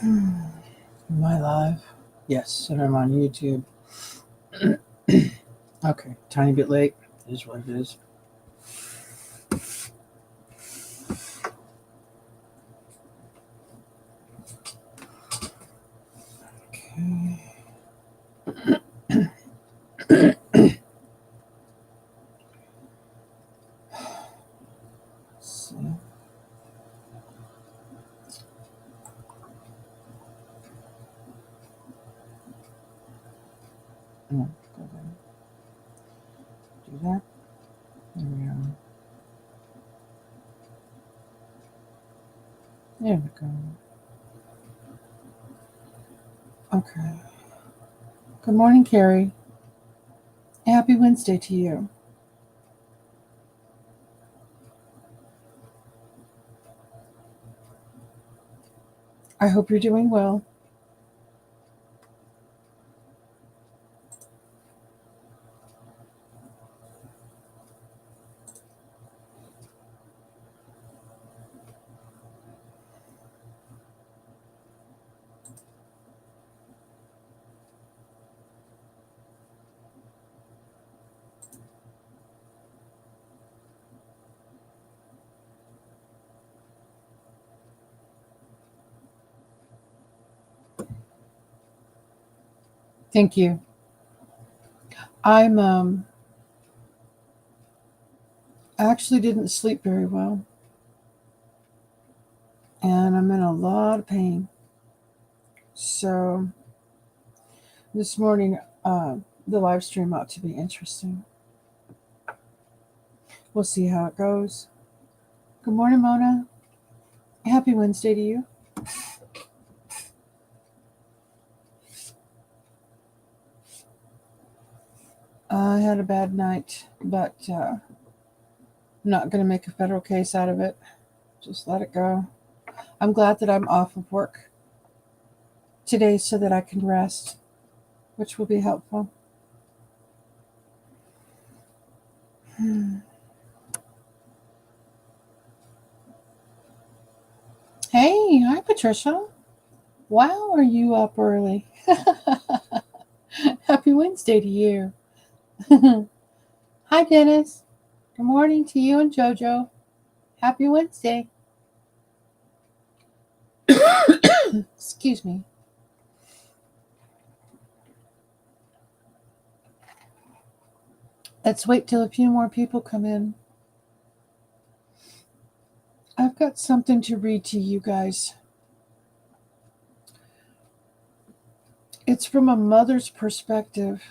Am I live? Yes, and I'm on YouTube. Okay, tiny bit late. It is what it is. Okay. Let's see. Oh, go ahead. Do that. There we go. There we go. Okay. Good morning, Carrie. Happy Wednesday to you. I hope you're doing well. Thank you. I'm actually didn't sleep very well, and I'm in a lot of pain. So this morning, the live stream ought to be interesting. We'll see how it goes. Good morning, Mona. Happy Wednesday to you. I had a bad night, but I'm not going to make a federal case out of it. Just let it go. I'm glad that I'm off of work today so that I can rest, which will be helpful. Hey, hi, Patricia. Wow, are you up early? Happy Wednesday to you. Hi, Dennis. Good morning to you and JoJo. Happy Wednesday. Excuse me. Let's wait till a few more people come in. I've got something to read to you guys. It's from a mother's perspective.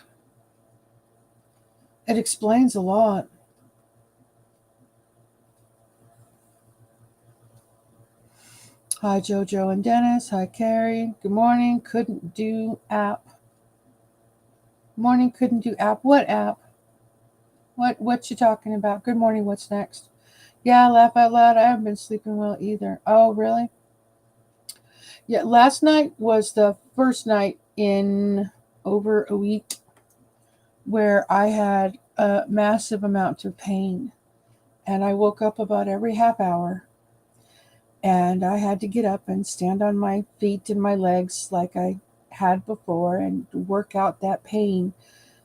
It explains a lot. Hi, JoJo and Dennis. Hi, Carrie. Good morning. Couldn't do app. Morning, couldn't do app. What app? What you talking about? Good morning. What's next? Yeah, laugh out loud. I haven't been sleeping well either. Oh, really? Yeah, last night was the first night in over a week where I had a massive amount of pain. And I woke up about every half hour. And I had to get up and stand on my feet and my legs like I had before and work out that pain,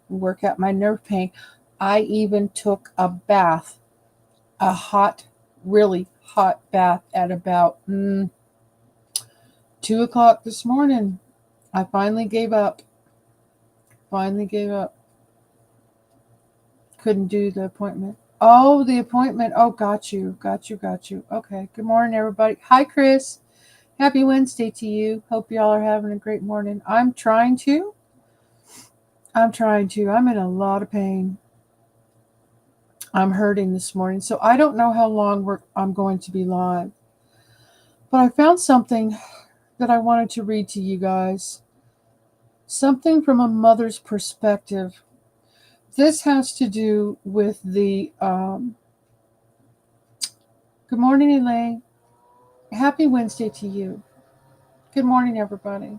work out my nerve pain. I even took a bath, a hot, really hot bath at about 2 o'clock this morning. I finally gave up. Couldn't do the appointment. Oh, the appointment. Oh, got you. Okay. Good morning, everybody. Hi, Chris. Happy Wednesday to you. Hope y'all are having a great morning. I'm trying to. I'm in a lot of pain. I'm hurting this morning. So I don't know how long I'm going to be live. But I found something that I wanted to read to you guys. Something from a mother's perspective. This has to do with the... Good morning, Elaine. Happy Wednesday to you. Good morning, everybody.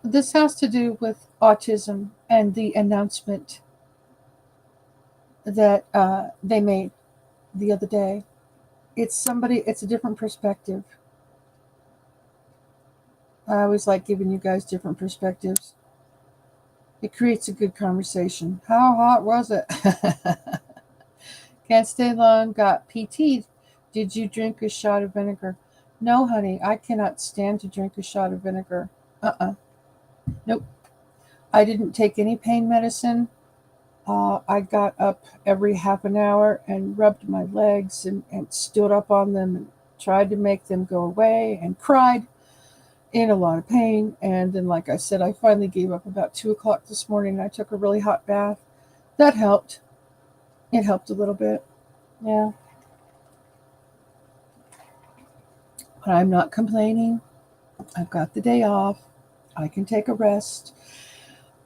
This has to do with autism and the announcement that they made the other day. It's a different perspective. I always like giving you guys different perspectives. It creates a good conversation. How hot was it? Can't stay long. Got PT. Did you drink a shot of vinegar? No, honey. I cannot stand to drink a shot of vinegar. Nope. I didn't take any pain medicine. I got up every half an hour and rubbed my legs and stood up on them and tried to make them go away and cried in a lot of pain. And then, like I said, I finally gave up about 2 o'clock this morning. And I took a really hot bath. That helped. It helped a little bit. Yeah. But I'm not complaining. I've got the day off. I can take a rest.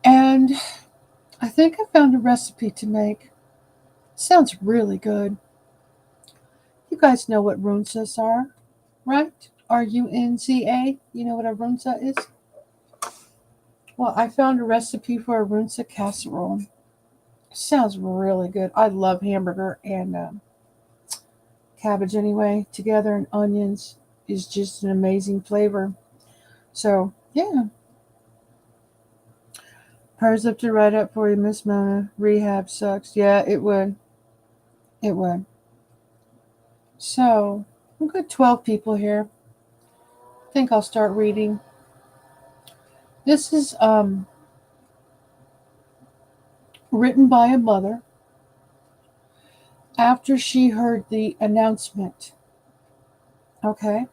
And I think I found a recipe to make. Sounds really good. You guys know what runzas are, right? Runza. You know what a runza is? Well, I found a recipe for a runza casserole. Sounds really good. I love hamburger and cabbage anyway. Together and onions is just an amazing flavor. So, yeah. Prayers up to right up for you, Miss Mona. Rehab sucks. Yeah, it would. It would. So, we've got 12 people here. I think I'll start reading. This is written by a mother after she heard the announcement. Okay?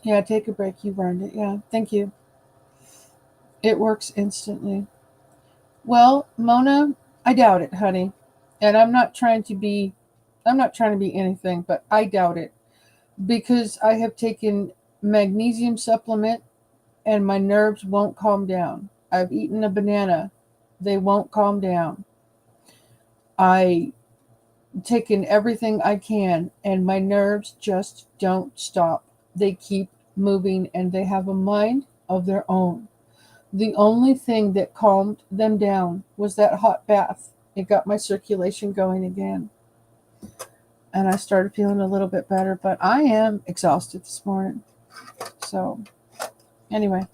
Yeah, take a break. You earned it. Yeah, thank you. It works instantly. Well, Mona, I doubt it, honey. And I'm not trying to be anything, but I doubt it because I have taken magnesium supplement and my nerves won't calm down. I've eaten a banana. They won't calm down. I taken everything I can and my nerves just don't stop. They keep moving and they have a mind of their own. The only thing that calmed them down was that hot bath. It got my circulation going again. And I started feeling a little bit better, but I am exhausted this morning. So, anyway,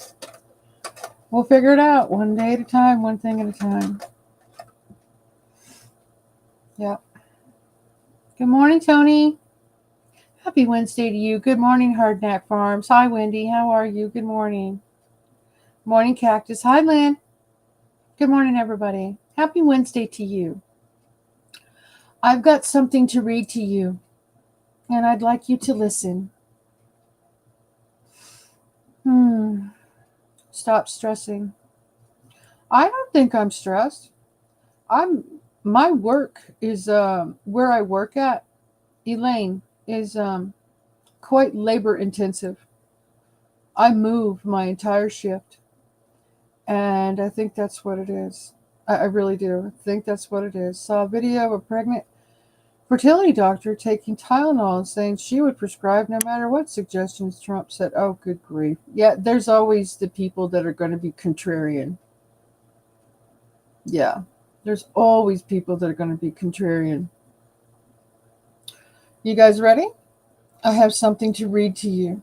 we'll figure it out one day at a time, one thing at a time. Yeah. Good morning, Tony. Happy Wednesday to you. Good morning, Hardknack Farms. Hi, Wendy. How are you? Good morning. Morning, Cactus. Hi, Lynn. Good morning, everybody. Happy Wednesday to you. I've got something to read to you, and I'd like you to listen. Stop stressing. I don't think I'm stressed. My work is where I work at, Elaine, is quite labor intensive. I move my entire shift, and I think that's what it is. I really do. I think that's what it is. Saw a video of a pregnant fertility doctor taking Tylenol and saying she would prescribe no matter what suggestions Trump said. Oh, good grief. Yeah, there's always the people that are going to be contrarian. Yeah, there's always people that are going to be contrarian. You guys ready? I have something to read to you.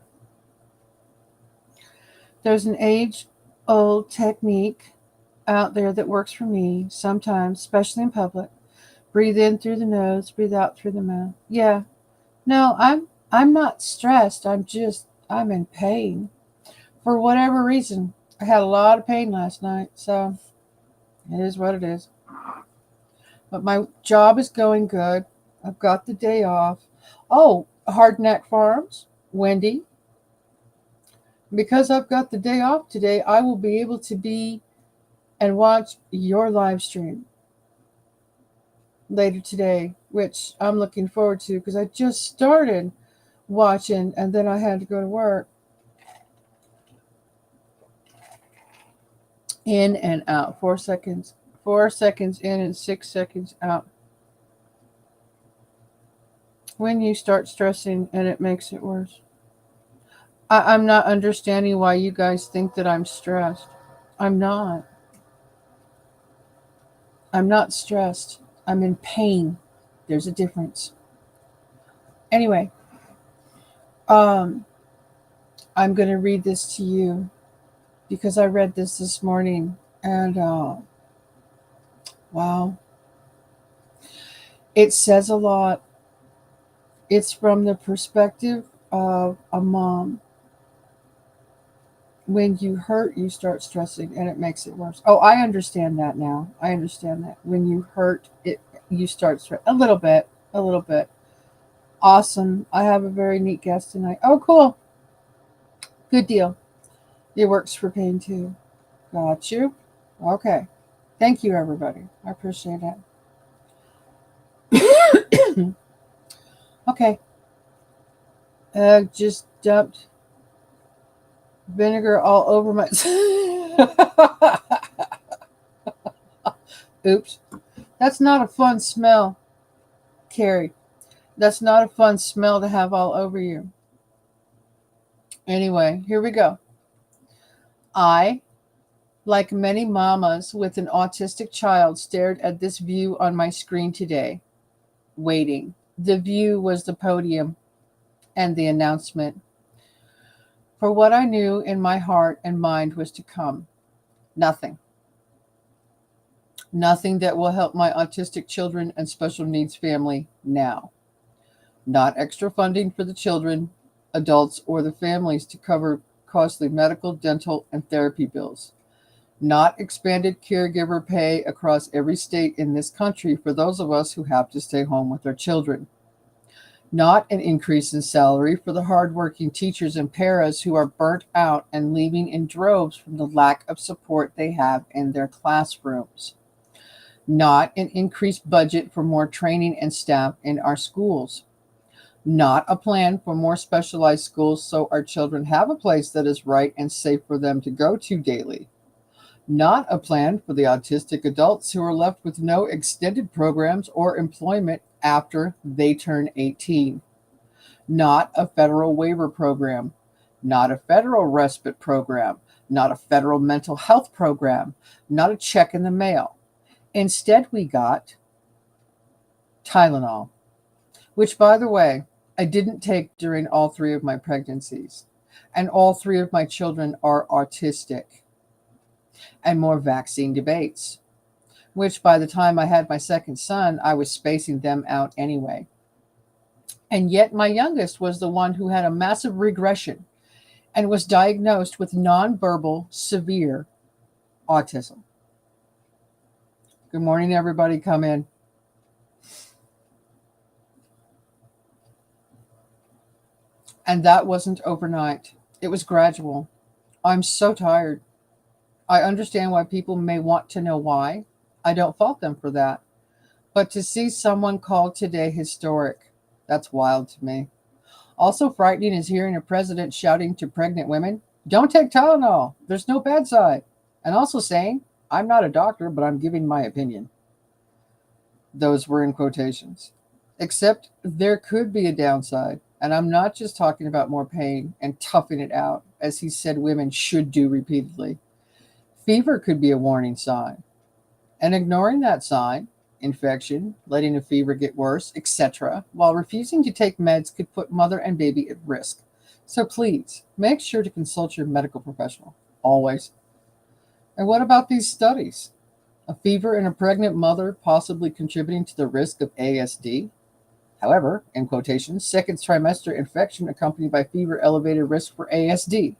There's an age-old technique out there that works for me sometimes, especially in public. Breathe in through the nose, breathe out through the mouth. Yeah. No, I'm not stressed. I'm in pain. For whatever reason. I had a lot of pain last night, so it is what it is. But my job is going good. I've got the day off. Oh, Hardknack Farms, Wendy. Because I've got the day off today, I will be able to be and watch your live stream later today, which I'm looking forward to because I just started watching and then I had to go to work. In and out. 4 seconds. 4 seconds in and 6 seconds out. When you start stressing and it makes it worse. I'm not understanding why you guys think that I'm stressed. I'm not. I'm not stressed. I'm in pain. There's a difference. Anyway, um, I'm going to read this to you because I read this morning, and wow, it says a lot. It's from the perspective of a mom. When you hurt, you start stressing, and it makes it worse. Oh, I understand that now. I understand that when you hurt, it you start stress a little bit, a little bit. Awesome. I have a very neat guest tonight. Oh, cool. Good deal. It works for pain too. Got you. Okay. Thank you, everybody. I appreciate it. Okay. Just dumped vinegar all over my. Oops. That's not a fun smell, Carrie. That's not a fun smell to have all over you. Anyway, here we go. I, like many mamas with an autistic child, stared at this view on my screen today, waiting. The view was the podium and the announcement for what I knew in my heart and mind was to come. Nothing. Nothing that will help my autistic children and special needs family now. Not extra funding for the children, adults, or the families to cover costly medical, dental, and therapy bills. Not expanded caregiver pay across every state in this country for those of us who have to stay home with our children. Not an increase in salary for the hardworking teachers and paras who are burnt out and leaving in droves from the lack of support they have in their classrooms. Not an increased budget for more training and staff in our schools. Not a plan for more specialized schools so our children have a place that is right and safe for them to go to daily. Not a plan for the autistic adults who are left with no extended programs or employment after they turn 18. Not a federal waiver program. Not a federal respite program. Not a federal mental health program. Not a check in the mail. Instead, we got Tylenol, which, by the way, I didn't take during all three of my pregnancies. And all three of my children are autistic. And more vaccine debates, which by the time I had my second son, I was spacing them out anyway. And yet, my youngest was the one who had a massive regression and was diagnosed with nonverbal severe autism. Good morning, everybody. Come in. And that wasn't overnight, it was gradual. I'm so tired. I understand why people may want to know why. I don't fault them for that. But to see someone called today historic, that's wild to me. Also frightening is hearing a president shouting to pregnant women, "Don't take Tylenol, there's no bad side." And also saying, "I'm not a doctor, but I'm giving my opinion." Those were in quotations. Except there could be a downside. And I'm not just talking about more pain and toughing it out, as he said women should do repeatedly. Fever could be a warning sign. And ignoring that sign, infection, letting a fever get worse, etc., while refusing to take meds could put mother and baby at risk. So please, make sure to consult your medical professional, always. And what about these studies? A fever in a pregnant mother possibly contributing to the risk of ASD? However, in quotations, second trimester infection accompanied by fever elevated risk for ASD.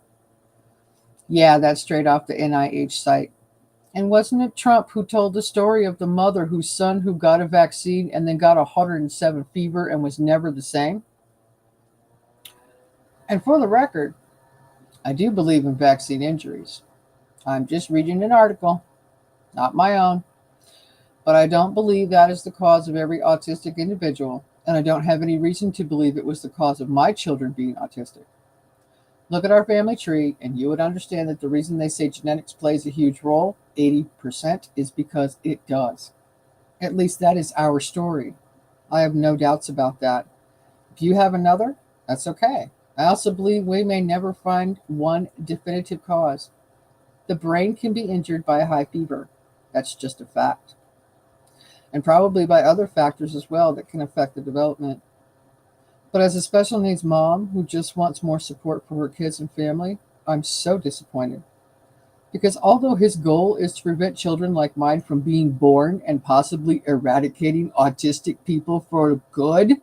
Yeah, that's straight off the NIH site. And wasn't it Trump who told the story of the mother whose son who got a vaccine and then got 107 fever and was never the same? And for the record, I do believe in vaccine injuries. I'm just reading an article, not my own. But I don't believe that is the cause of every autistic individual, and I don't have any reason to believe it was the cause of my children being autistic. Look at our family tree, and you would understand that the reason they say genetics plays a huge role, 80%, is because it does. At least that is our story. I have no doubts about that. If you have another, that's okay. I also believe we may never find one definitive cause. The brain can be injured by a high fever. That's just a fact. And probably by other factors as well that can affect the development. But as a special needs mom who just wants more support for her kids and family, I'm so disappointed. Because although his goal is to prevent children like mine from being born and possibly eradicating autistic people for good,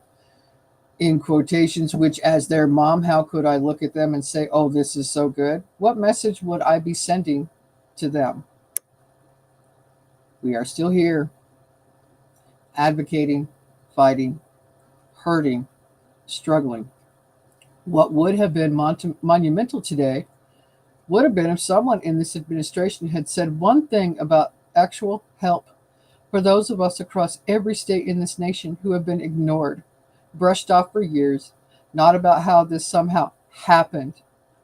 in quotations, which as their mom, how could I look at them and say, oh, this is so good? What message would I be sending to them? We are still here, advocating, fighting, hurting, struggling. What would have been monumental today would have been if someone in this administration had said one thing about actual help for those of us across every state in this nation who have been ignored, brushed off for years, not about how this somehow happened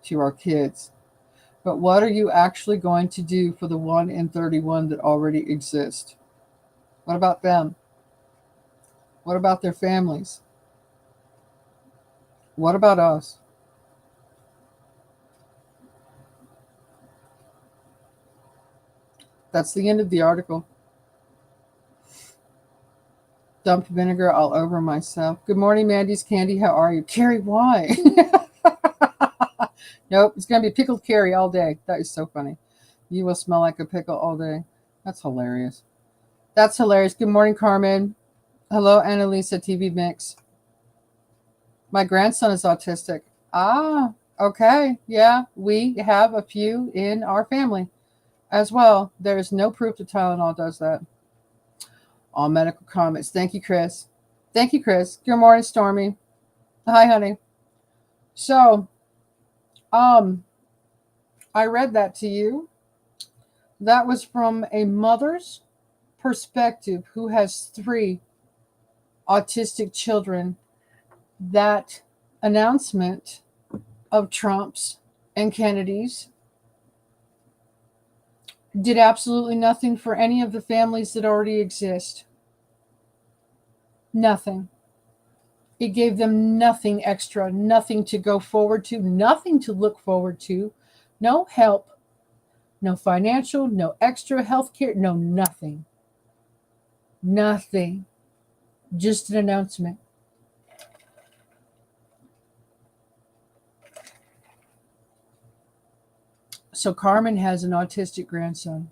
to our kids, but what are you actually going to do for the 1 in 31 that already exist? What about them? What about their families? What about us? That's the end of the article. Dumped vinegar all over myself. Good morning, Mandy's Candy. How are you? Carrie, why? Nope, it's going to be pickled Carrie all day. That is so funny. You will smell like a pickle all day. That's hilarious. That's hilarious. Good morning, Carmen. Hello, Annalisa TV Mix. My grandson is autistic. Ah, okay. Yeah, we have a few in our family as well. There is no proof that Tylenol does that. All medical comments. Thank you, Chris. Thank you, Chris. Good morning, Stormy. Hi, honey. So, um, I read that to you. That was from a mother's perspective who has 3 autistic children. That announcement of Trump's and Kennedy's did absolutely nothing for any of the families that already exist. Nothing. It gave them nothing extra, nothing to go forward to, nothing to look forward to, no help, no financial, no extra health care, no nothing. Nothing. Just an announcement. So Carmen has an autistic grandson.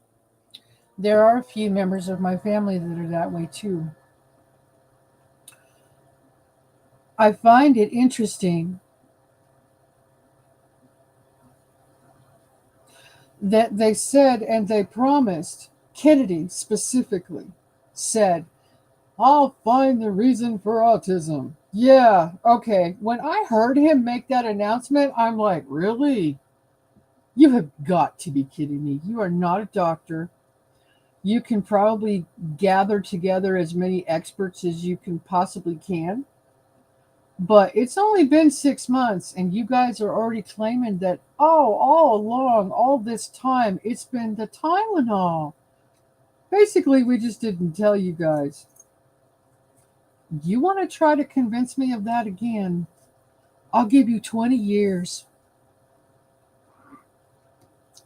There are a few members of my family that are that way too. I find it interesting that they said and they promised, Kennedy specifically said, I'll find the reason for autism. Yeah, okay. When I heard him make that announcement, I'm like, really? You have got to be kidding me. You are not a doctor. You can probably gather together as many experts as you can possibly can. But it's only been 6 months, and you guys are already claiming that, oh, all along, all this time, it's been the Tylenol. Basically, we just didn't tell you guys. You want to try to convince me of that again? I'll give you 20 years.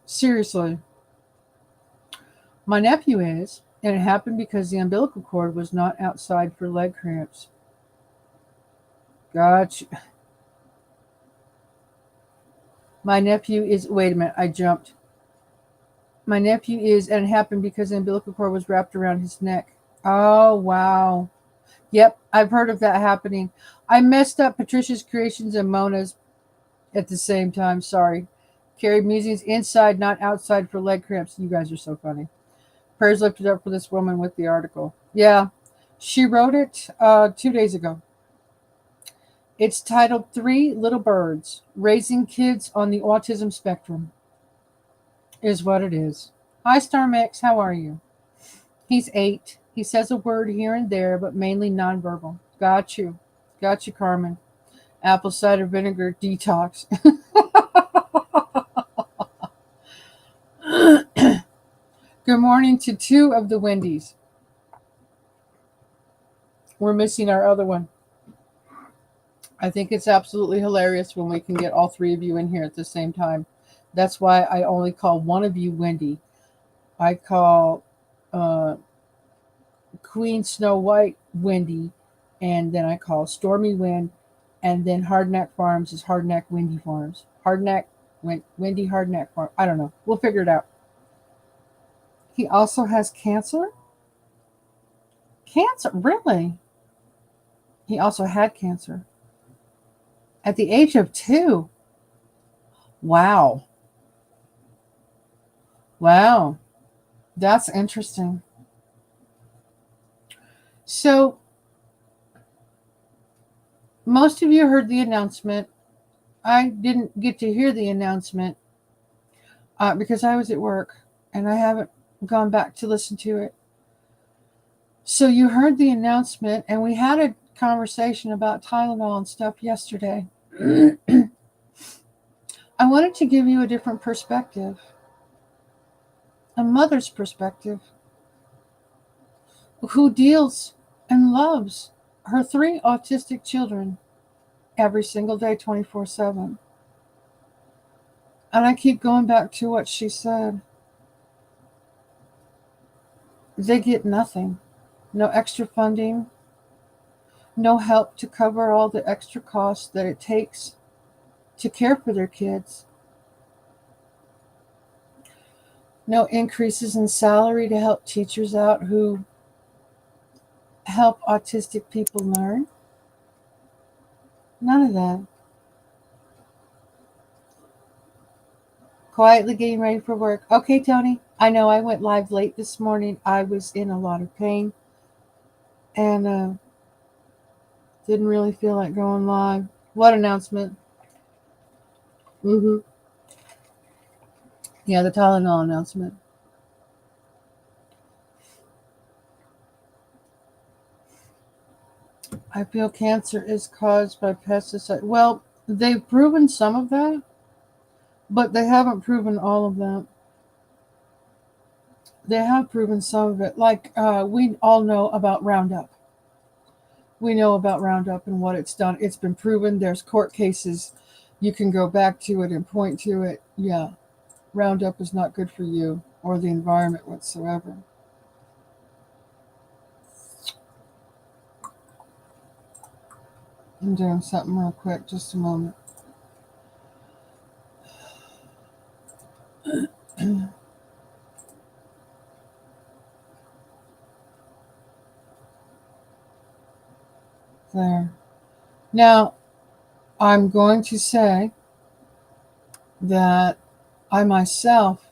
Seriously. My nephew is, and it happened because the umbilical cord was not outside for leg cramps. Gotcha. My nephew is, wait a minute, I jumped. My nephew is, and it happened because the umbilical cord was wrapped around his neck. Oh, wow. Yep, I've heard of that happening. I messed up Patricia's Creations and Mona's at the same time. Sorry. Carried musings inside, not outside for leg cramps. You guys are so funny. Prayers lifted up for this woman with the article. Yeah, she wrote it 2 days ago. It's titled 3 Little Birds Raising Kids on the Autism Spectrum, is what it is. Hi, Star Mix. How are you? He's 8. He says a word here and there, but mainly nonverbal. Got you. Got you, Carmen. Apple cider vinegar detox. Good morning to 2 of the Wendy's. We're missing our other one. I think it's absolutely hilarious when we can get all 3 of you in here at the same time. That's why I only call one of you Wendy. I call Queen Snow White Wendy, and then I call Stormy Wind and then Hardneck Farms is Hardneck Windy Farms. Hardneck, Windy Hardneck Farm. I don't know. We'll figure it out. He also has cancer. Cancer, really? He also had cancer at the age of 2. Wow. Wow. That's interesting. So, most of you heard the announcement. I didn't get to hear the announcement because I was at work and I haven't gone back to listen to it. So, you heard the announcement, and we had a conversation about Tylenol and stuff yesterday. I wanted to give you a different perspective, a mother's perspective, who deals and loves her 3 autistic children every single day, 24/7. And I keep going back to what she said. They get nothing, no extra funding, no help to cover all the extra costs that it takes to care for their kids, no increases in salary to help teachers out who help autistic people learn. None of that. Quietly getting ready for work. Okay, Tony. I know I went live late this morning. I was in a lot of pain and didn't really feel like going live. What announcement? Mm-hmm. Yeah, the Tylenol announcement. I feel cancer is caused by pesticide. Well, they've proven some of that, but they haven't proven all of that. They have proven some of it. Like we all know about Roundup. We know about Roundup and what it's done. It's been proven. There's court cases. You can go back to it and point to it. Yeah, Roundup is not good for you or the environment whatsoever. I'm doing something real quick. Just a moment. There. Now, I'm going to say that I myself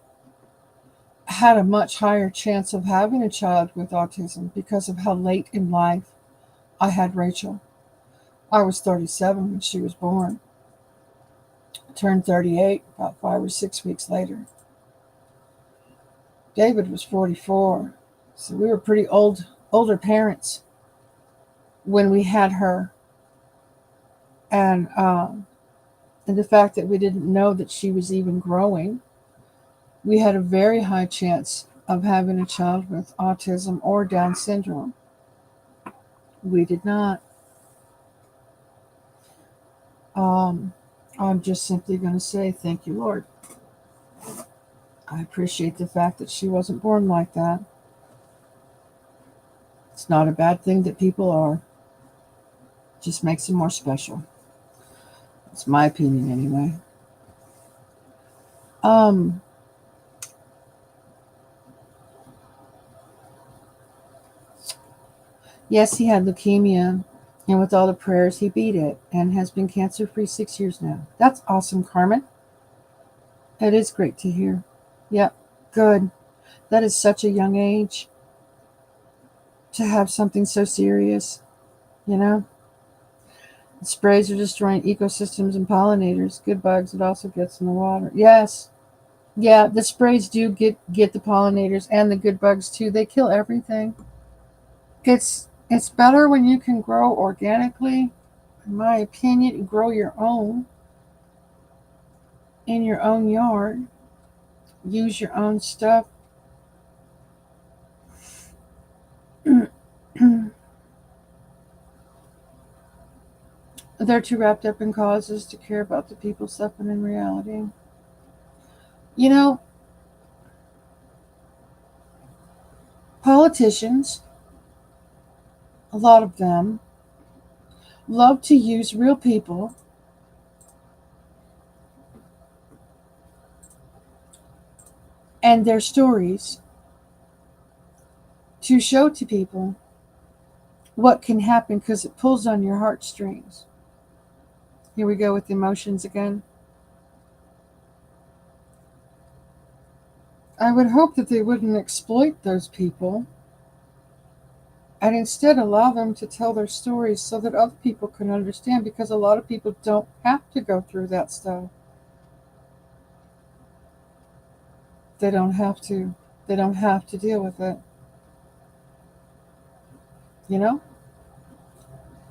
had a much higher chance of having a child with autism because of how late in life I had Rachel. I was 37 when she was born. I turned 38 about 5 or 6 weeks later. David was 44. So we were pretty older parents when we had her. And the fact that we didn't know that she was even growing, we had a very high chance of having a child with autism or Down syndrome. We did not. I'm just simply going to say thank you, Lord. I appreciate the fact that she wasn't born like that. It's not a bad thing that people are. It just makes them more special. It's my opinion anyway. Yes, he had leukemia, and with all the prayers, he beat it and has been cancer free 6 years now. That's awesome, Carmen. That is great to hear. Yep, good. That is such a young age to have something so serious, you know? The sprays are destroying ecosystems and pollinators. Good bugs, it also gets in the water. Yes. Yeah, the sprays do get the pollinators and the good bugs too. They kill everything. It's better when you can grow organically, in my opinion, grow your own in your own yard. Use your own stuff. They're too wrapped up in causes to care about the people suffering in reality. You know, politicians, a lot of them, love to use real people and their stories to show to people what can happen because it pulls on your heartstrings. Here we go with emotions again. I would hope that they wouldn't exploit those people and instead allow them to tell their stories so that other people can understand, because a lot of people don't have to go through that stuff. They don't have to. They don't have to deal with it. You know?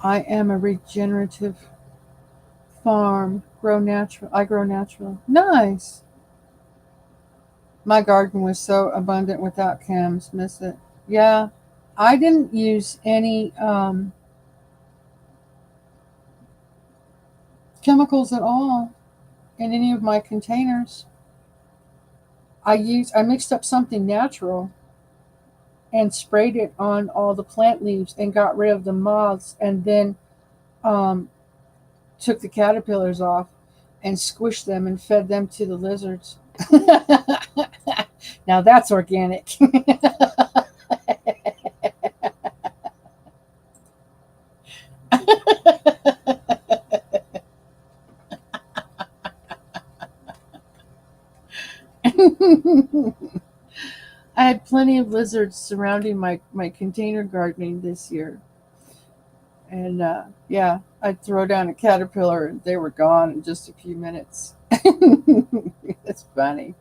I am a regenerative farm. Grow natural. I grow naturally. Nice. My garden was so abundant without chems. Miss it. Yeah. I didn't use any chemicals at all in any of my containers. I mixed up something natural and sprayed it on all the plant leaves and got rid of the moths, and then um, took the caterpillars off and squished them and fed them to the lizards. Now that's organic. I had plenty of lizards surrounding my container gardening this year. And yeah, I'd throw down a caterpillar and they were gone in just a few minutes. It's funny.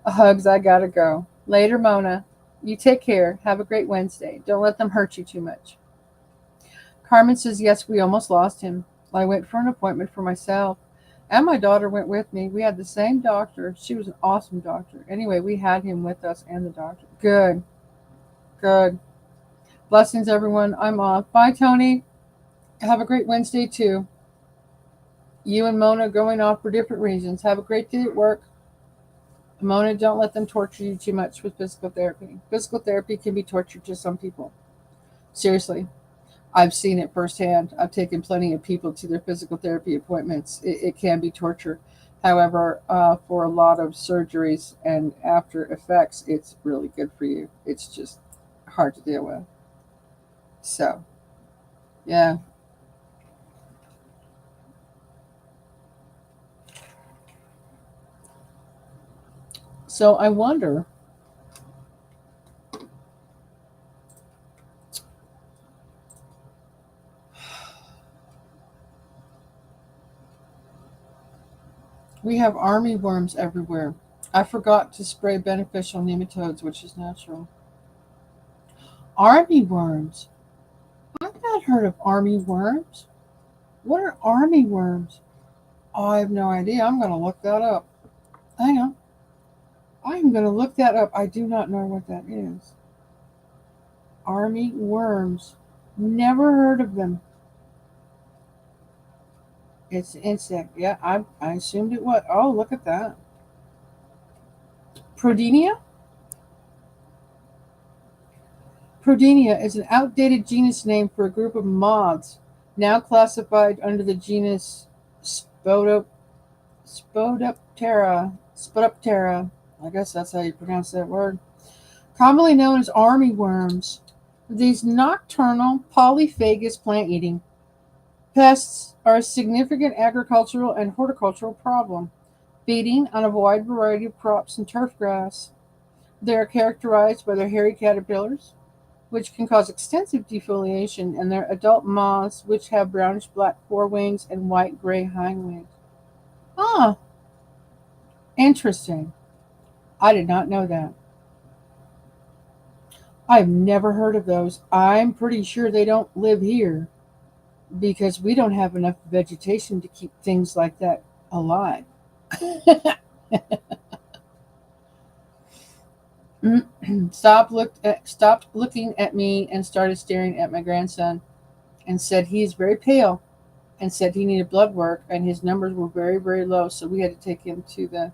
Hugs, I gotta go. Later, Mona. You take care. Have a great Wednesday. Don't let them hurt you too much. Carmen says, yes, we almost lost him. I went for an appointment for myself. And my daughter went with me. We had the same doctor. She was an awesome doctor. Anyway, we had him with us and the doctor. Good. Good. Blessings, everyone. I'm off. Bye, Tony. Have a great Wednesday, too. You and Mona going off for different reasons. Have a great day at work. Mona, don't let them torture you too much with physical therapy. Physical therapy can be torture to some people. Seriously. I've seen it firsthand. I've taken plenty of people to their physical therapy appointments. It can be torture. However, for a lot of surgeries and after effects, it's really good for you. It's just hard to deal with. So, yeah. So I wonder, we have army worms everywhere. I forgot to spray beneficial nematodes, which is natural. Army worms? I've not heard of army worms. What are army worms? Oh, I have no idea. I'm going to look that up. Hang on. I'm going to look that up. I do not know what that is. Army worms. Never heard of them. It's an insect. Yeah, I assumed it was. Oh, look at that. Prodinia? Prodinia is an outdated genus name for a group of moths now classified under the genus Spodoptera. Spodoptera. I guess that's how you pronounce that word. Commonly known as army worms. These nocturnal polyphagous plant-eating pests are a significant agricultural and horticultural problem, feeding on a wide variety of crops and turf grass. They are characterized by their hairy caterpillars, which can cause extensive defoliation, and their adult moths, which have brownish black forewings and white gray hindwings. Ah, interesting. I did not know that. I've never heard of those. I'm pretty sure they don't live here because we don't have enough vegetation to keep things like that alive. Stopped looking at me and started staring at my grandson and said he is very pale and said he needed blood work and his numbers were very, very low. So we had to take him to the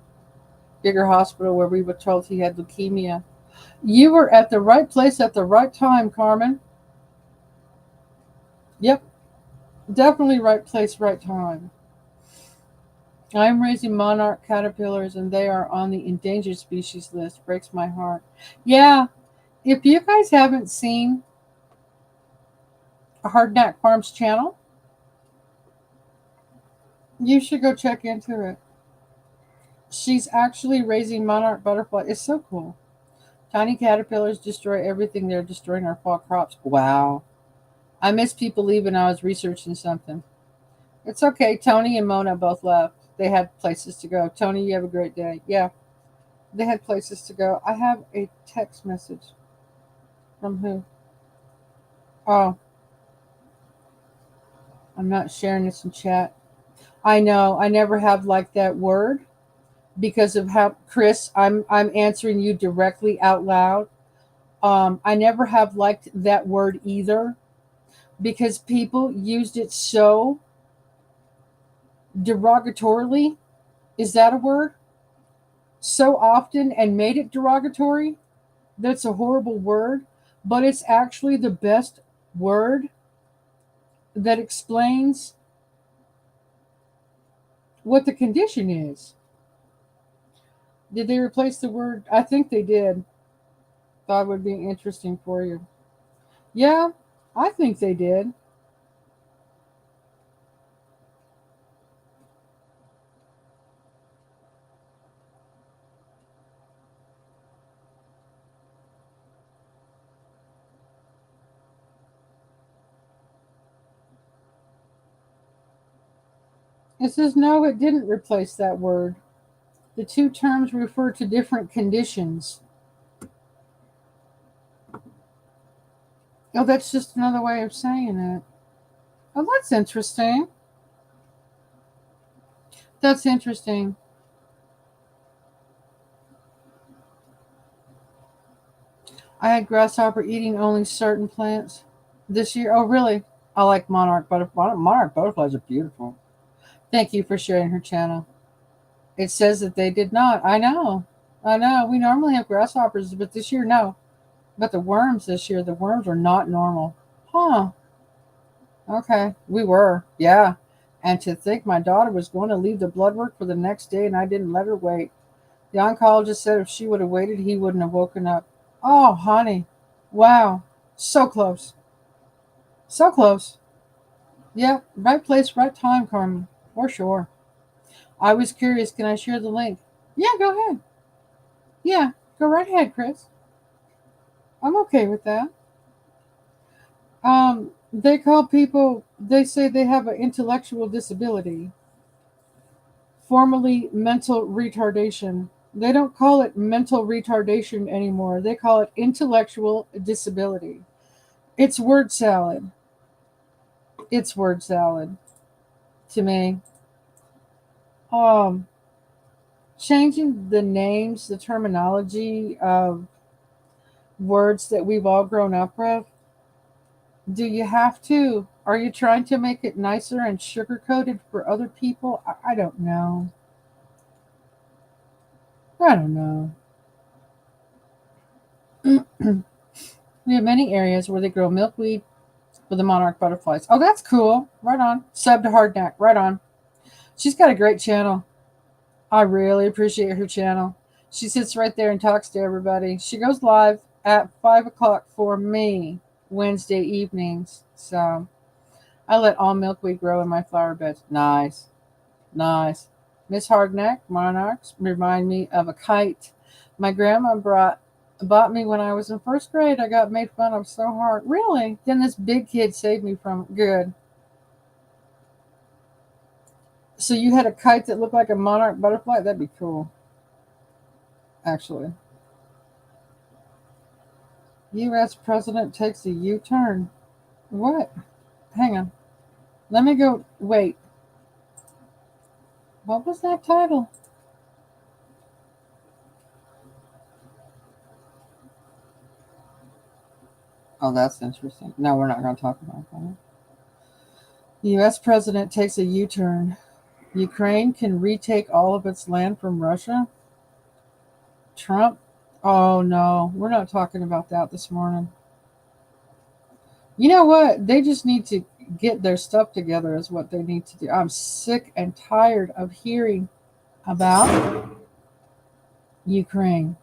bigger hospital where we were told he had leukemia. You were at the right place at the right time, Carmen. Yep. Definitely right place, right time. I'm raising monarch caterpillars and they are on the endangered species list. Breaks my heart. Yeah, if you guys haven't seen Hard Knack Farms channel, you should go check into it. She's actually raising monarch butterfly. It's so cool. Tiny caterpillars destroy everything. They're destroying our fall crops. Wow. I miss people leaving. I was researching something. It's okay. Tony and Mona both left. They had places to go. Tony, you have a great day. Yeah, they had places to go. I have a text message from who? Oh, I'm not sharing this in chat. I know. I never have liked that word because of how Chris. I'm answering you directly out loud. I never have liked that word either because people used it so derogatorily. Is that a word? So often and made it derogatory. That's a horrible word, but it's actually the best word that explains what the condition is. Did they replace the word? I think they did. Thought would be interesting for you. Yeah, I think they did. It says no, it didn't replace that word. The two terms refer to different conditions. Oh, that's just another way of saying it. Oh, that's interesting. That's interesting. I had grasshopper eating only certain plants this year. Oh, really? I like monarch butterflies. Monarch butterflies are beautiful. Thank you for sharing her channel. It says that they did not. I know. I know. We normally have grasshoppers, but this year, no. But the worms this year, the worms are not normal. Huh. Okay. We were. Yeah. And to think my daughter was going to leave the blood work for the next day and I didn't let her wait. The oncologist said if she would have waited, he wouldn't have woken up. Oh, honey. Wow. So close. So close. Yeah. Right place, right time, Carmen. For sure. I was curious. Can I share the link? Yeah, go ahead. Yeah, go right ahead, Chris. I'm okay with that. They call people, they say they have an intellectual disability, formerly mental retardation. They don't call it mental retardation anymore. They call it intellectual disability. It's word salad. It's word salad to me. Um, Changing the names, the terminology of words that we've all grown up with. Do you have to? Are you trying to make it nicer and sugar coated for other people? I don't know. I don't know. We have many areas where they grow milkweed for the monarch butterflies. Oh, that's cool. Right on. Sub to Hardneck. Right on. She's got a great channel. I really appreciate her channel. She sits right there and talks to everybody. She goes live at 5 o'clock for me Wednesday evenings. So I let all milkweed grow in my flower beds. Nice. Nice. Miss Hardneck, monarchs remind me of a kite. My grandma bought me when I was in first grade. I got made fun of so hard. Really? Then this big kid saved me from it. Good. So you had a kite that looked like a monarch butterfly? That'd be cool, actually. U.S. president takes a U-turn. What? Hang on. Let me go. Wait. What was that title? Oh, that's interesting. No, we're not going to talk about that. U.S. president takes a U-turn. Ukraine can retake all of its land from Russia. Trump? Oh no, we're not talking about that this morning. You know what? They just need to. get their stuff together is what they need to do. I'm sick and tired of hearing about Ukraine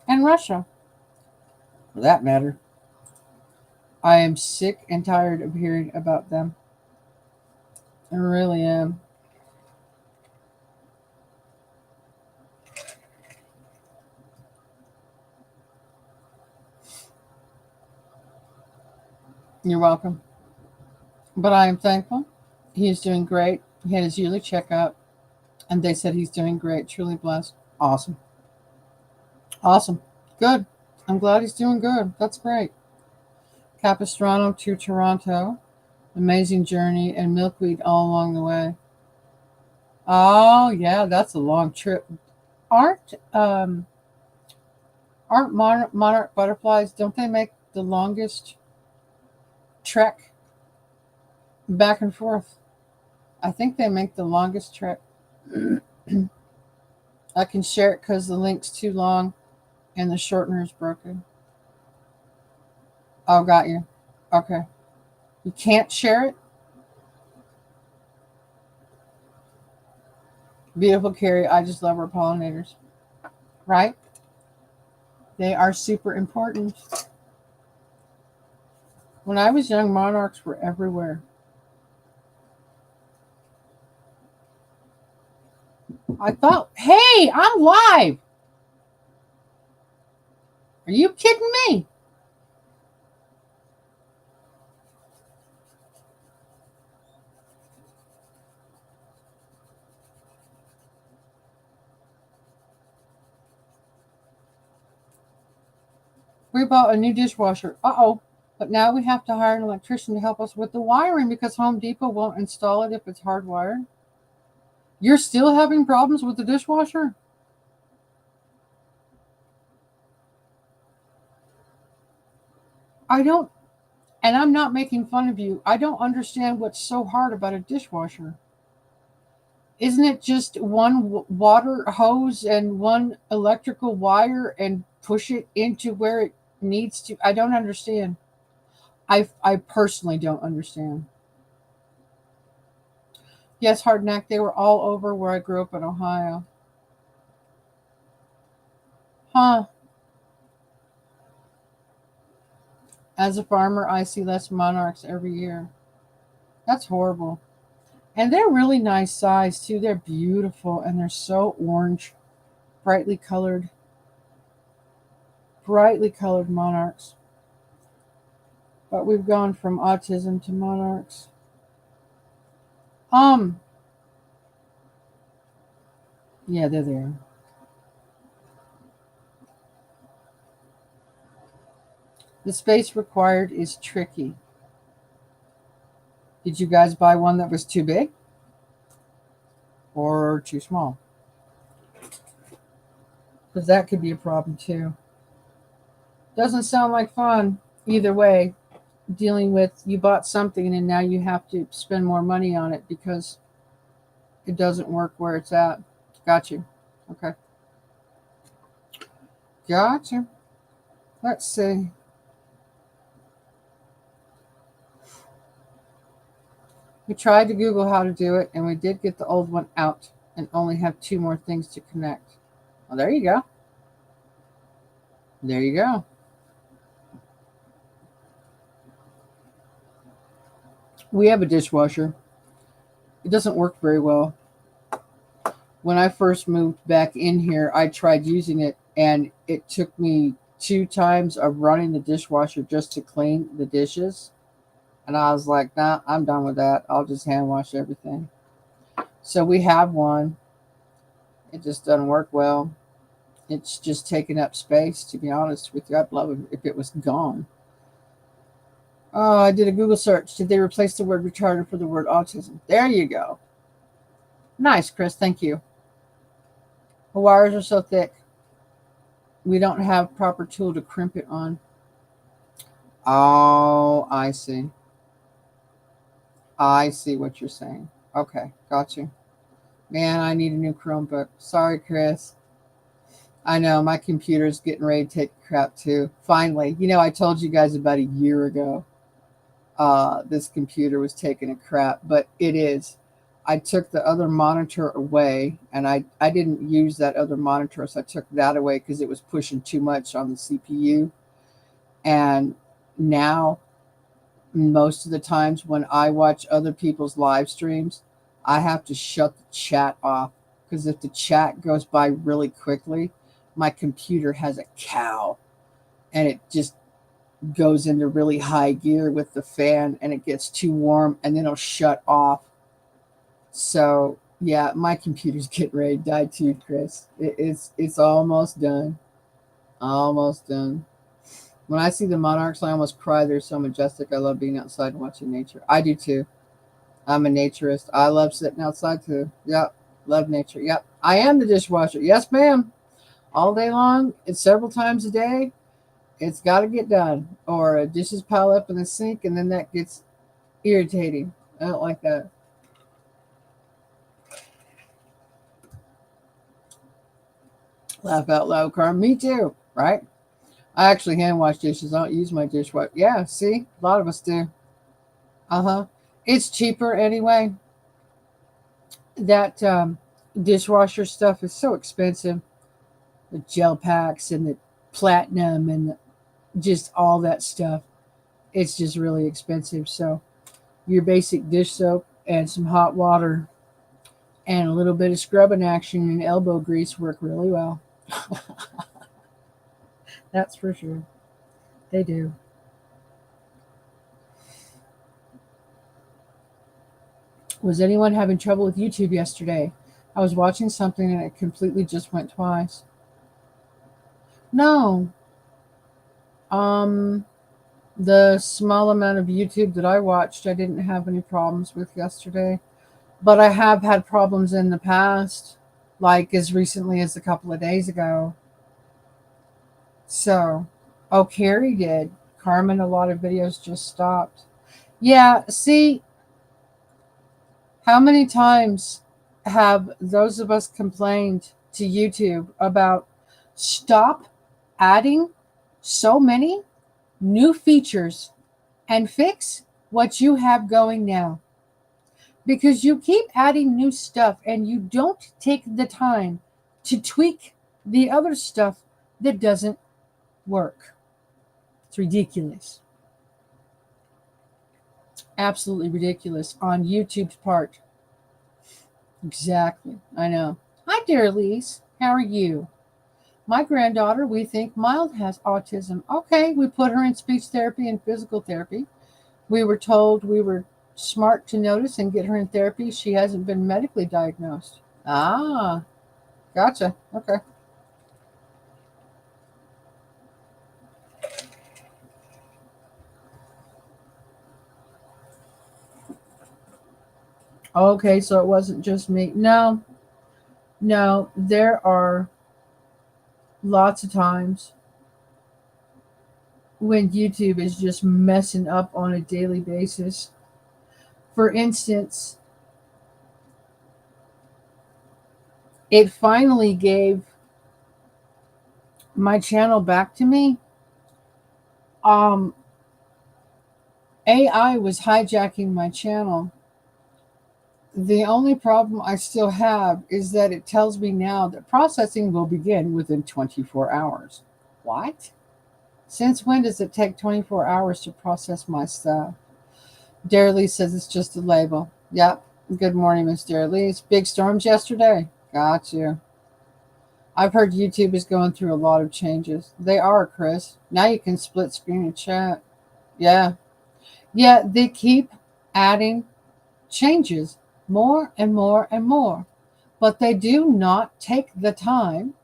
and Russia, for that matter. I am sick and tired of hearing about them. I really am. You're welcome. But I am thankful. He is doing great. He had his yearly checkup, and they said he's doing great. Truly blessed. Awesome. Awesome. Good. I'm glad he's doing good. That's great. Capistrano to Toronto. Amazing journey and milkweed all along the way. Oh yeah, that's a long trip. Aren't aren't monarch butterflies? Don't they make the longest trek back and forth? I think they make the longest trek. I can share it because the link's too long and the shortener is broken. Oh, got you. Okay. You can't share it? Beautiful Carrie. I just love our pollinators. Right? They are super important. When I was young, monarchs were everywhere. I thought, hey, I'm live. Are you kidding me? We bought a new dishwasher. Uh-oh. But now we have to hire an electrician to help us with the wiring because Home Depot won't install it if it's hardwired. You're still having problems with the dishwasher? I don't, and I'm not making fun of you. I don't understand what's so hard about a dishwasher. Isn't it just one water hose and one electrical wire and push it into where it needs to? I don't understand. I personally don't understand. Yes, Hardneck, they were all over where I grew up in Ohio. Huh. As a farmer, I see less monarchs every year. That's horrible. And they're really nice size too. They're beautiful and they're so orange, brightly colored, brightly colored monarchs. But we've gone from autism to monarchs. Um, yeah, they're there. The space required is tricky. Did you guys buy one that was too big or too small? Because that could be a problem too. Doesn't sound like fun either way. Dealing with you bought something and now you have to spend more money on it because it doesn't work where it's at. Got you. Okay. Gotcha. Let's see. We tried to Google how to do it and we did get the old one out and only have two more things to connect. Well, there you go. There you go. We have a dishwasher. It doesn't work very well. When I first moved back in here, I tried using it and it took me 2 times of running the dishwasher just to clean the dishes. And I was like, nah, I'm done with that. I'll just hand wash everything. So we have one. It just doesn't work well. It's just taking up space, to be honest with you. I'd love it if it was gone. Oh, I did a Google search. Did they replace the word retarded for the word autism? There you go. Nice, Chris. Thank you. The wires are so thick. We don't have proper tool to crimp it on. Oh, I see. I see what you're saying. Okay, got you. Man, I need a new Chromebook. Sorry, Chris. I know my computer's getting ready to take crap too. Finally, I told you guys about a year ago. this computer was taking a crap, but it is. I took the other monitor away, and I didn't use that other monitor, so I took that away because it was pushing too much on the CPU. And now, most of the times when I watch other people's live streams, I have to shut the chat off because if the chat goes by really quickly, my computer has a cow and it just goes into really high gear with the fan and it gets too warm and then it'll shut off. So yeah, my computer's getting ready to die too, Chris. It's almost done. Almost done. When I see the monarchs, I almost cry. They're so majestic. I love being outside and watching nature. I do too. I'm a naturist. I love sitting outside too. Yep. Love nature. Yep. I am the dishwasher. Yes, ma'am. All day long. It's several times a day. It's got to get done. Or dishes pile up in the sink and then that gets irritating. I don't like that. Laugh out loud, Carm. Me too. Right? I actually hand wash dishes. I don't use my dishwasher. Yeah, see? A lot of us do. Uh huh. It's cheaper anyway. That dishwasher stuff is so expensive. The gel packs and the platinum and just all that stuff. It's just really expensive. So your basic dish soap and some hot water and a little bit of scrubbing action and elbow grease work really well. That's for sure. They do. Was anyone having trouble with YouTube yesterday? I was watching something and it completely just went twice. No. Um the small amount of YouTube that I watched, I didn't have any problems with yesterday. But I have had problems in the past, like as recently as a couple of days ago. So, oh, Carrie did. Carmen, a lot of videos just stopped. Yeah, see, how many times have those of us complained to YouTube about stop adding so many new features and fix what you have going now? Because you keep adding new stuff and you don't take the time to tweak the other stuff that doesn't work. It's ridiculous. Absolutely ridiculous on YouTube's part. Exactly. I know. Hi, dear Elise. How are you? My granddaughter, we think mild, has autism. Okay, we put her in speech therapy and physical therapy. We were told we were smart to notice and get her in therapy. She hasn't been medically diagnosed. Ah, gotcha. Okay. Okay, so it wasn't just me. No, no, there are lots of times when YouTube is just messing up on a daily basis. For instance, it finally gave my channel back to me. Um, AI was hijacking my channel. The only problem I still have is that it tells me now that processing will begin within 24 hours. What? Since when does it take 24 hours to process my stuff? Dara says it's just a label. Yep. Good morning, Miss Dara. Big storms yesterday. Got you. I've heard YouTube is going through a lot of changes. They are, Chris. Now you can split screen and chat. Yeah. Yeah, they keep adding changes more and more and more. But they do not take the time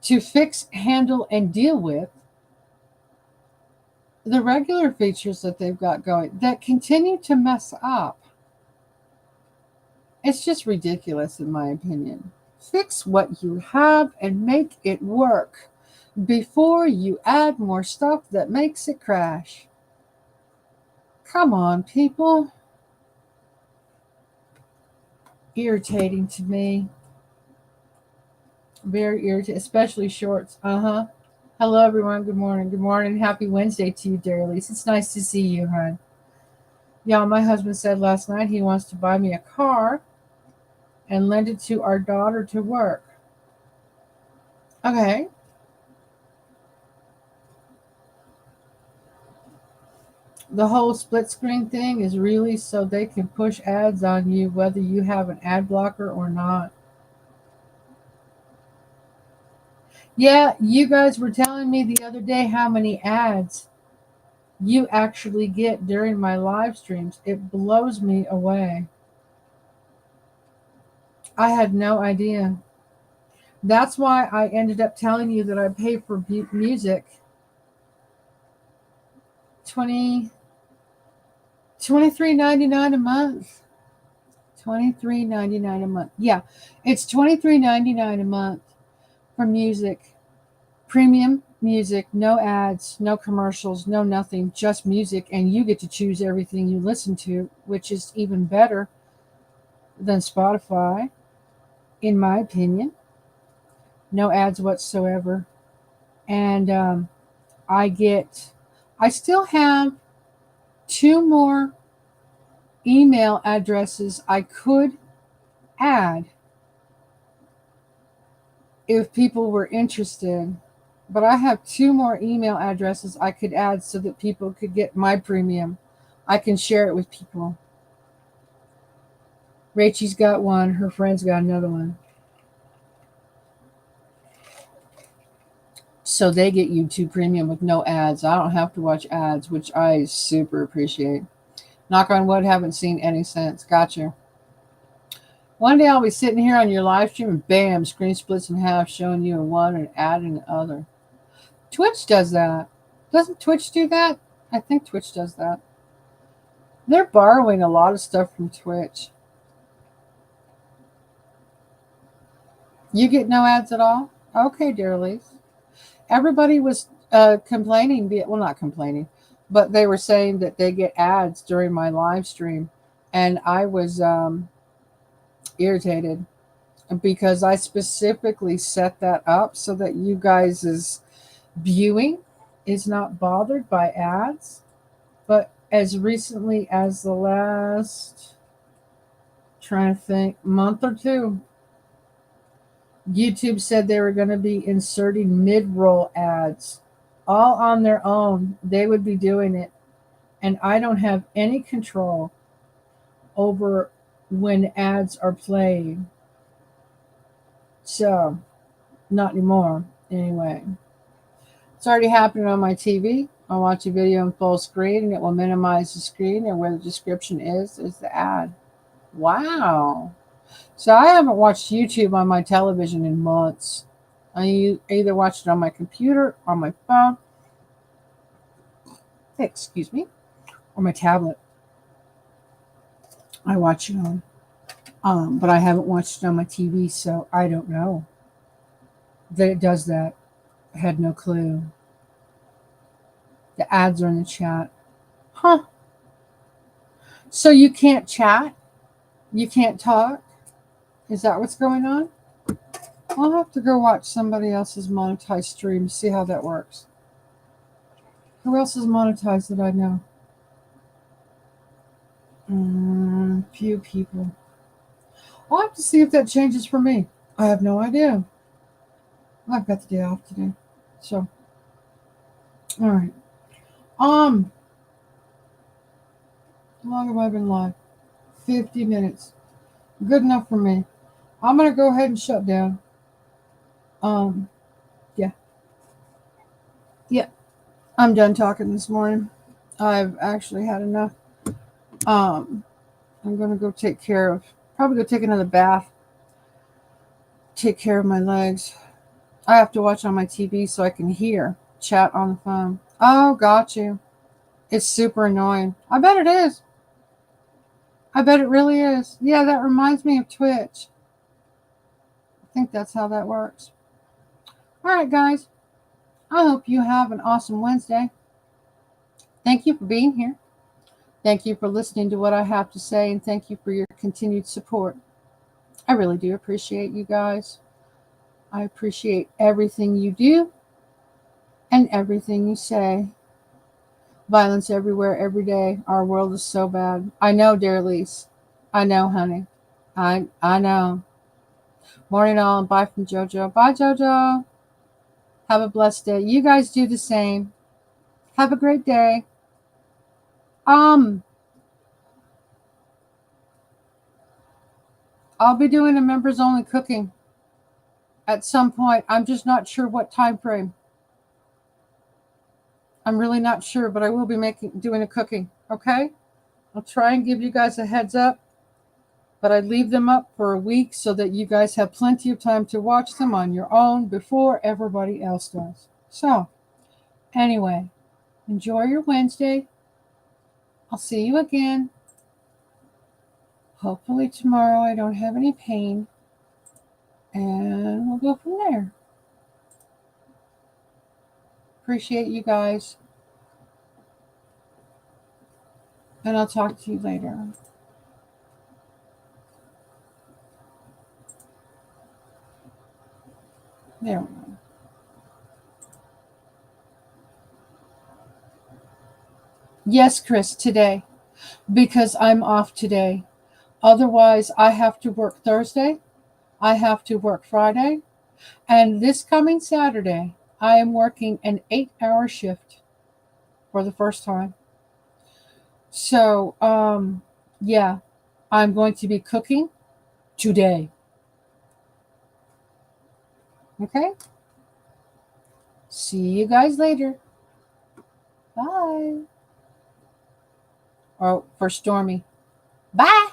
to fix, handle, and deal with the regular features that they've got going that continue to mess up. It's just ridiculous, in my opinion. Fix what you have and make it work before you add more stuff that makes it crash. Come on, people. Irritating to me. Very irritating, especially shorts. Uh huh. Hello, everyone. Good morning. Good morning. Happy Wednesday to you, dear Elise. It's nice to see you, hon. Yeah, my husband said last night he wants to buy me a car and lend it to our daughter to work. Okay. The whole split screen thing is really so they can push ads on you whether you have an ad blocker or not. Yeah, you guys were telling me the other day how many ads you actually get during my live streams. It blows me away. I had no idea. That's why I ended up telling you that I pay for music 20 $23.99 a month. 23.99 a month. Yeah, it's 23.99 a month for music. Premium music, no ads, no commercials, no nothing, just music, and you get to choose everything you listen to, which is even better than Spotify, in my opinion. No ads whatsoever. And I get, I still have two more email addresses I could add if people were interested. But I have two more email addresses I could add so that people could get my premium. I can share it with people. Rachel's got one, her friend's got another one. So they get YouTube Premium with no ads. I don't have to watch ads, which I super appreciate. Knock on wood, haven't seen any since. Gotcha. One day I'll be sitting here on your live stream and bam, screen splits in half, showing you in one and adding the other. Twitch does that. Doesn't Twitch do that? I think Twitch does that. They're borrowing a lot of stuff from Twitch. You get no ads at all? Okay, dear Elise. Everybody was complaining, well, not complaining, but they were saying that they get ads during my live stream. And I was irritated because I specifically set that up so that you guys' viewing is not bothered by ads. But as recently as the last, trying to think, month or two, YouTube said they were going to be inserting mid-roll ads all on their own. They would be doing it. And I don't have any control over when ads are played. So, not anymore, anyway. It's already happening on my TV. I'll watch a video in full screen and it will minimize the screen, and where the description is the ad. Wow. So I haven't watched YouTube on my television in months. I either watch it on my computer, on my phone, excuse me, or my tablet. I watch it on. But I haven't watched it on my TV, so I don't know that it does that. I had no clue. The ads are in the chat. Huh. So you can't chat? You can't talk? Is that what's going on? I'll have to go watch somebody else's monetized stream to see how that works. Who else is monetized that I know? Few people. I'll have to see if that changes for me. I have no idea. I've got the day off today. So, all right. How long have I been live? 50 minutes. Good enough for me. I'm going to go ahead and shut down. Yeah. Yeah. I'm done talking this morning. I've actually had enough. I'm going to go probably go take another bath. Take care of my legs. I have to watch on my TV so I can hear chat on the phone. Oh, got you. It's super annoying. I bet it is. I bet it really is. Yeah, that reminds me of Twitch. I think that's how that works. All right, guys. I hope you have an awesome Wednesday. Thank you for being here. Thank you for listening to what I have to say, and thank you for your continued support. I really do appreciate you guys. I appreciate everything you do. and everything you say. Violence everywhere, every day. Our world is so bad. I know, dear Elise. I know, honey. I know. Morning all, and bye from Jojo. Bye, Jojo. Have a blessed day. You guys do the same. Have a great day. Um, I'll be doing a members only cooking at some point. I'm just not sure what time frame. I'm really not sure, but I will be doing a cooking. Okay? I'll try and give you guys a heads up, but I leave them up for a week so that you guys have plenty of time to watch them on your own before everybody else does. So, anyway, enjoy your Wednesday. I'll see you again. Hopefully tomorrow I don't have any pain. And we'll go from there. Appreciate you guys. And I'll talk to you later. There we go. Yes, Chris, today. Because I'm off today. Otherwise, I have to work Thursday. I have to work Friday. And this coming Saturday, I am working an 8-hour shift for the first time. So, yeah, I'm going to be cooking today. Okay? See you guys later. Bye. Oh, for Stormy. Bye.